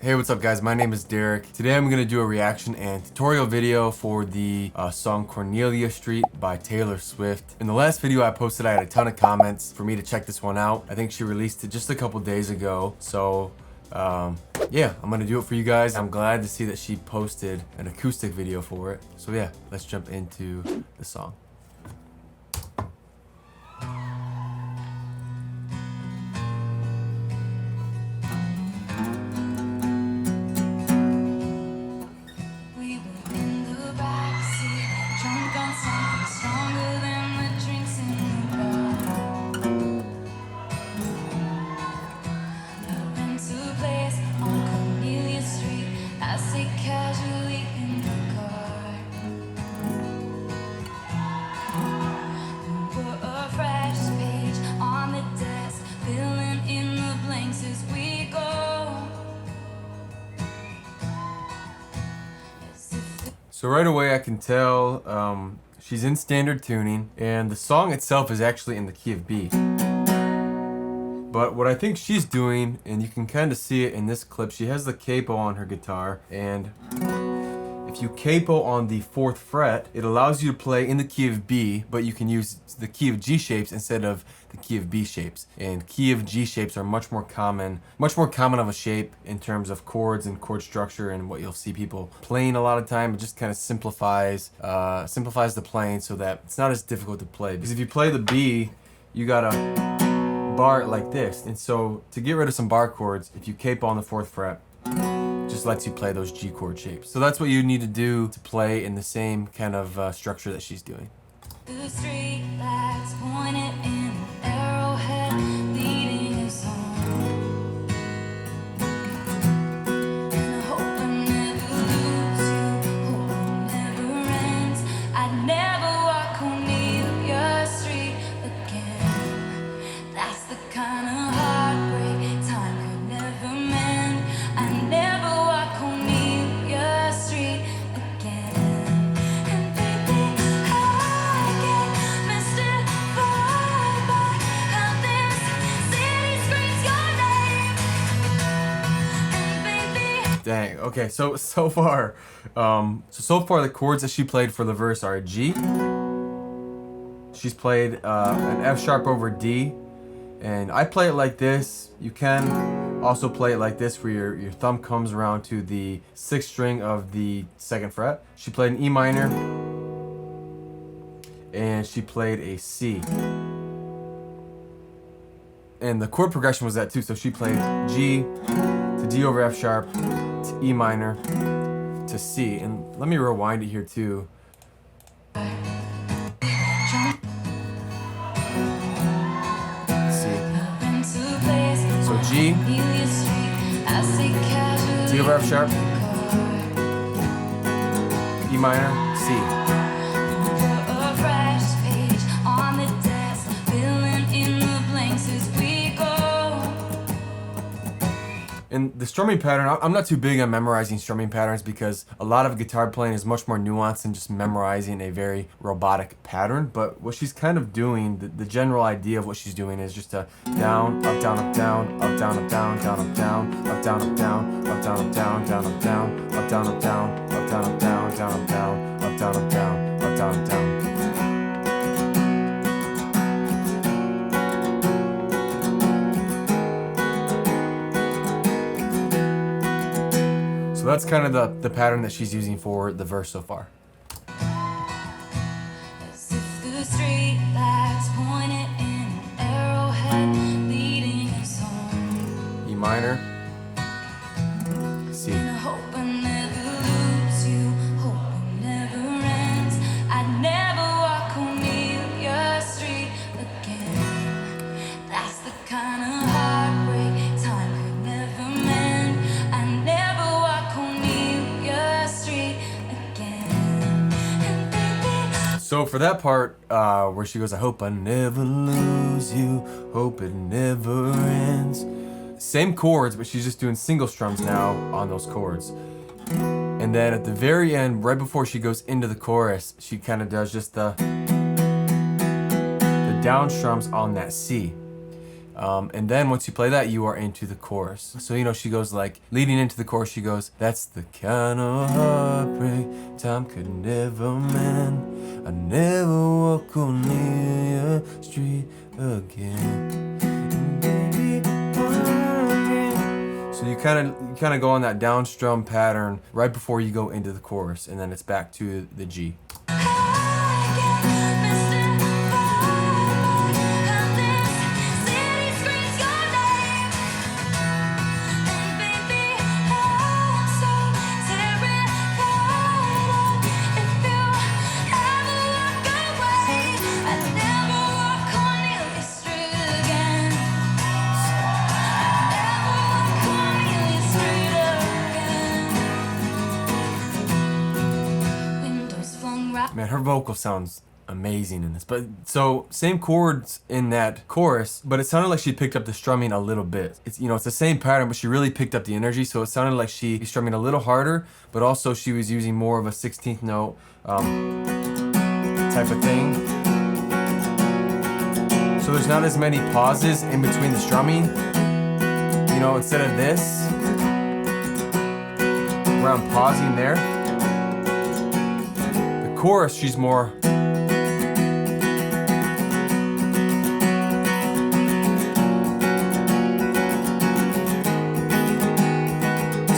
Hey, what's up guys? My name is Derek. Today I'm gonna do a reaction and tutorial video for the song Cornelia Street by Taylor Swift. In the last video I posted, I had a ton of comments for me to check this one out. I think she released it just a couple days ago. So yeah, I'm gonna do it for you guys. I'm glad to see that she posted an acoustic video for it. So yeah, let's jump into the song. So right away I can tell she's in standard tuning, and the song itself is actually in the key of B. But what I think she's doing, and you can kind of see it in this clip, she has the capo on her guitar, and if you capo on the 4th fret, it allows you to play in the key of B, but you can use the key of G shapes instead of the key of B shapes. And key of G shapes are much more common of a shape in terms of chords and chord structure, and what you'll see people playing a lot of time. It just kind of simplifies the playing so that it's not as difficult to play. Because if you play the B, you gotta bar it like this. And so to get rid of some bar chords, if you capo on the 4th fret, just lets you play those G chord shapes. So that's what you need to do to play in the same kind of structure that she's doing. The street lights pointed in an arrowhead leading us home. And I hope I never lose you, hope it never ends. I'd never walk Cornelia Street again. That's the kind of heartbreak time could never mend. I never walk Cornelia Street again. And baby, I get mystified by how this city screams your name. And baby, Dang, okay, so far the chords that she played for the verse are a G. She's played an F sharp over D, and I play it like this. You can also play it like this, where your thumb comes around to the 6th string of the 2nd fret. She played an E minor, and she played a C. And the chord progression was that too, so she played G to D over F sharp to E minor to C. And let me rewind it here too. So G, D over F sharp, E minor, C. And the strumming pattern, I'm not too big on memorizing strumming patterns, because a lot of guitar playing is much more nuanced than just memorizing a very robotic pattern. But what she's kind of doing, the general idea of what she's doing is just a down, up, down, up, down, up, down, up, down, down, up, down, up, down, up, down, up, down, up, down, down, up, down, up, down, up, down, up, down, up, down, down, up, down, up, down, up, down, up, down, up, down. So that's kind of the pattern that she's using for the verse so far. As if the street lights pointed in an arrowhead leading us home. E minor, C. And I hope I never lose you, hope it never ends. I'd never walk Cornelia Street again. That's the kind of heartbreak time could never mend. I never walk Cornelia Street again. And baby, So for that part where she goes, I hope I never lose you, hope it never ends. Same chords, but she's just doing single strums now on those chords. And then at the very end, right before she goes into the chorus, she kind of does just the down strums on that C. And then once you play that, you are into the chorus. So, you know, she goes like, leading into the chorus, she goes, that's the kind of heartbreak time could never mend. I never walk Cornelia Street again. So you kind of go on that down strum pattern right before you go into the chorus, and then it's back to the G. Man, her vocal sounds amazing in this. But so same chords in that chorus, but it sounded like she picked up the strumming a little bit. It's, you know, it's the same pattern, but she really picked up the energy. So it sounded like she was strumming a little harder, but also she was using more of a 16th note type of thing. So there's not as many pauses in between the strumming. You know, instead of this, where I'm pausing there. Chorus, she's more so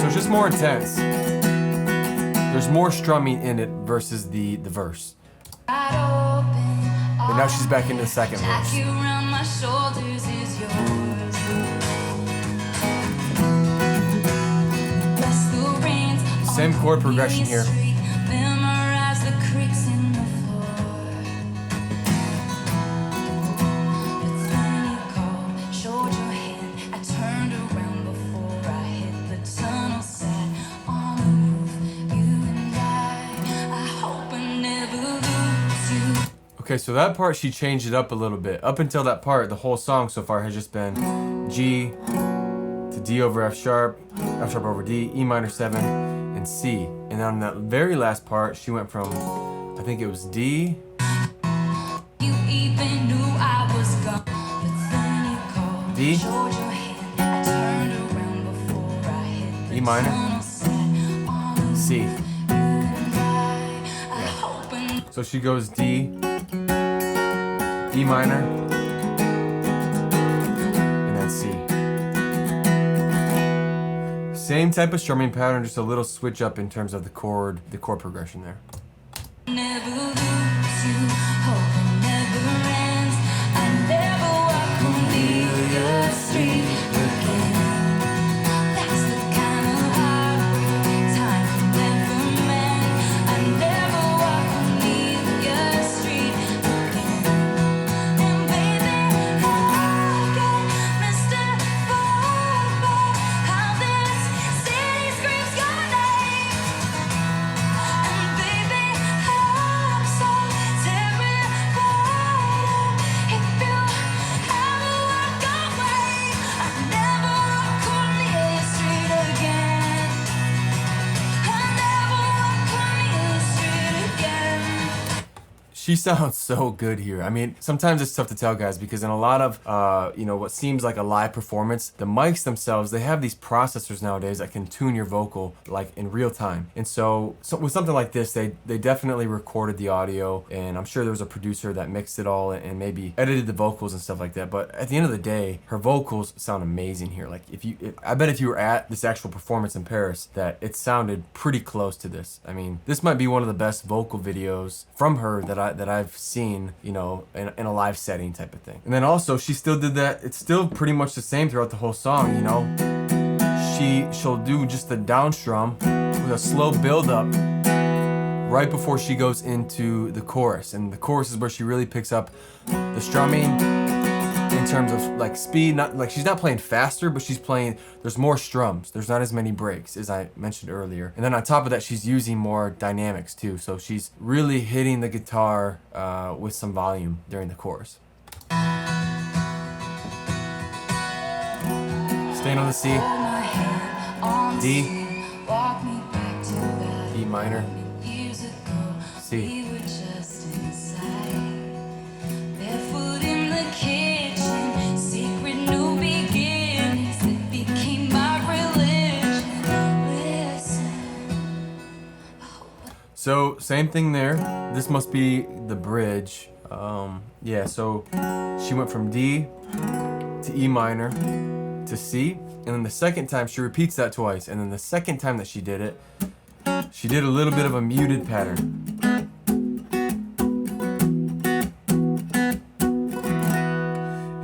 it's just more intense. There's more strumming in it versus the verse. But now she's back into the second verse. Same chord progression here. Okay, so that part she changed it up a little bit. Up until that part, the whole song so far has just been G to D over F sharp over D, E minor 7, and C. And on that very last part, she went from, I think it was D. You even knew I was gone. D. E minor. C. Yeah. So she goes D, E minor, and then C. Same type of strumming pattern, just a little switch up in terms of the chord progression there. Never lose you, hope it never ends. I never walk Cornelia Street again. That's the kind of heartbreak time can never mend. I never walk Cornelia Street again. And baby, I get mystified by how this city screams your name. And baby, I'm so terrified if you ever walk away. I never walk Cornelia Street again. I never walk Cornelia Street again. She sounds so good here. I mean, sometimes it's tough to tell, guys, because in a lot of, you know, what seems like a live performance, the mics themselves, they have these processors nowadays that can tune your vocal like in real time. And so with something like this, they definitely recorded the audio, and I'm sure there was a producer that mixed it all and maybe edited the vocals and stuff like that. But at the end of the day, her vocals sound amazing here. Like I bet if you were at this actual performance in Paris, that it sounded pretty close to this. I mean, this might be one of the best vocal videos from her that I've seen, you know, in a live setting type of thing. And then also she still did that. It's still pretty much the same throughout the whole song, you know. She'll do just the down strum with a slow build up right before she goes into the chorus. And the chorus is where she really picks up the strumming in terms of like speed. Not like she's not playing faster, but she's playing, there's more strums. There's not as many breaks as I mentioned earlier. And then on top of that, she's using more dynamics too. So she's really hitting the guitar with some volume during the chorus. Staying on the C, D, E minor, C. Barefoot in the kitchen, secret So same thing there. This must be the bridge. Yeah, so she went from D to E minor to C, and then the second time she repeats that twice, and then the second time that she did it, she did a little bit of a muted pattern.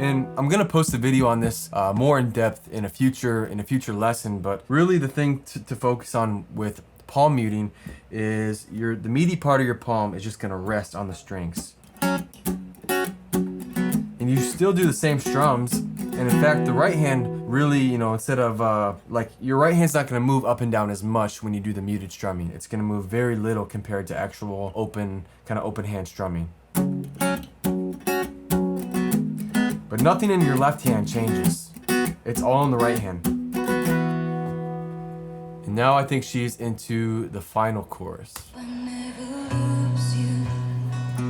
And I'm gonna post a video on this more in depth in a future lesson, but really the thing to focus on with palm muting is the meaty part of your palm is just gonna rest on the strings. And you still do the same strums, and in fact the right hand really, you know, instead of like your right hand's not gonna move up and down as much when you do the muted strumming. It's gonna move very little compared to actual open hand strumming. But nothing in your left hand changes. It's all in the right hand. And now I think she's into the final chorus. I never lose you. I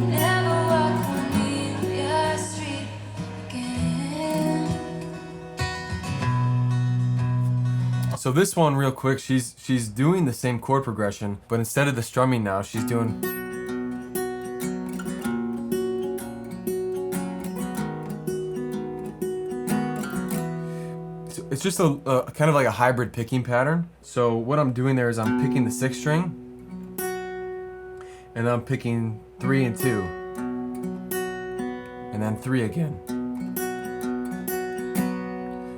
never walk Cornelia street again. So this one, real quick, she's doing the same chord progression, but instead of the strumming now, she's doing. It's just a kind of like a hybrid picking pattern. So what I'm doing there is I'm picking the 6th string, and I'm picking 3 and 2, and then 3 again.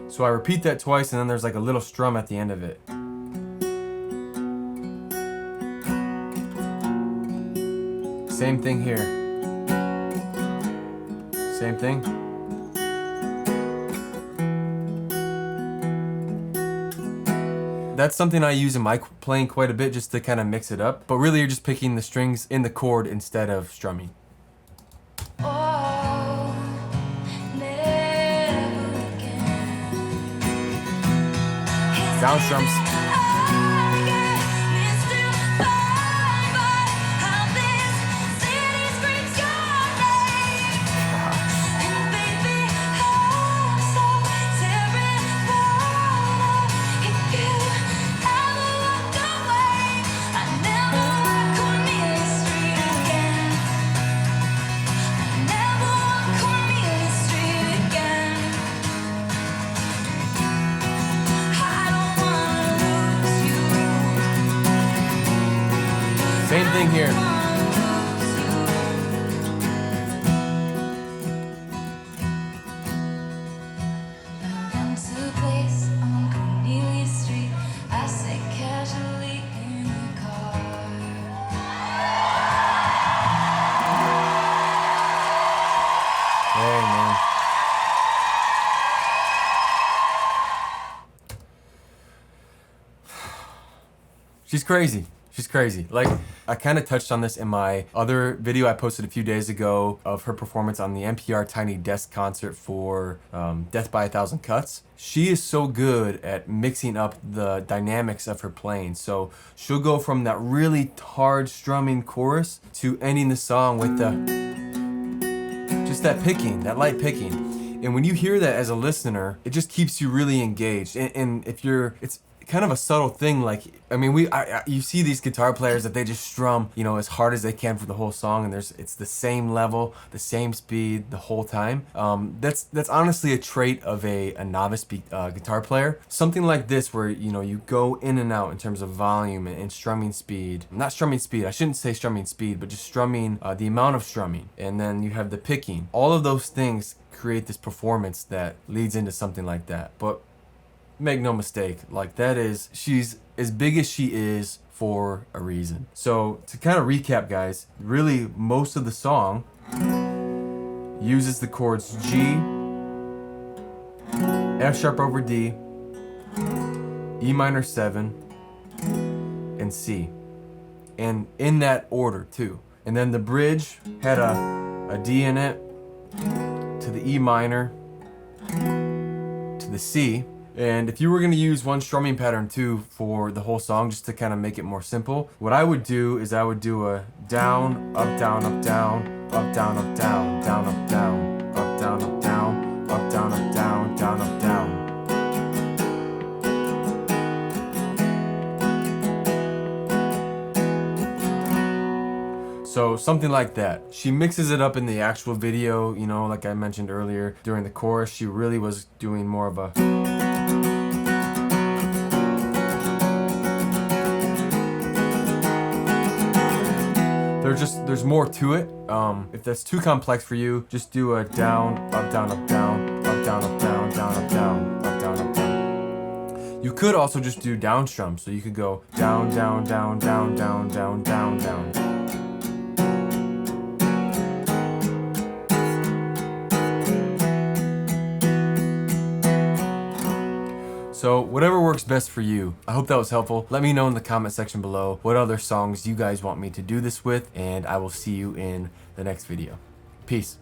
So I repeat that twice, and then there's like a little strum at the end of it. Same thing here. Same thing. That's something I use in my playing quite a bit just to kind of mix it up. But really you're just picking the strings in the chord instead of strumming. Oh, never again. Down strums. Same thing here. Into a place on Cornelia Street. I sit casually in the car. Hey, man. She's crazy. She's crazy. Like, I kind of touched on this in my other video I posted a few days ago of her performance on the NPR Tiny Desk concert for Death by a Thousand Cuts. She is so good at mixing up the dynamics of her playing. So she'll go from that really hard strumming chorus to ending the song with just that picking, that light picking. And when you hear that as a listener, it just keeps you really engaged. And if you're, it's kind of a subtle thing. Like, I mean, you see these guitar players that they just strum, you know, as hard as they can for the whole song, and it's the same level, the same speed the whole time. That's honestly a trait of a novice guitar player. Something like this, where you know you go in and out in terms of volume and strumming speed. Not strumming speed. I shouldn't say strumming speed, but just strumming, the amount of strumming, and then you have the picking. All of those things create this performance that leads into something like that. But make no mistake, like she's as big as she is for a reason. So to kind of recap, guys, really most of the song uses the chords G, F sharp over D, E minor 7, and C. And in that order too. And then the bridge had a D in it, to the E minor, to the C. And if you were going to use one strumming pattern too for the whole song, just to kind of make it more simple, what I would do is I would do a down, up, down, up, down, up, down, up, down, down, up, down, up, down, up, down, up, down, up, down, down, up, down. So something like that. She mixes it up in the actual video, you know, like I mentioned earlier. During the chorus, she really was doing more of a... There's more to it. If that's too complex for you, just do a down, up, down, up, down, up, down, up, down, down, up, down, up, down, up, down. You could also just do down strum, so you could go down, down, down, down, down, down, down, down. So whatever works best for you. I hope that was helpful. Let me know in the comment section below what other songs you guys want me to do this with, and I will see you in the next video. Peace.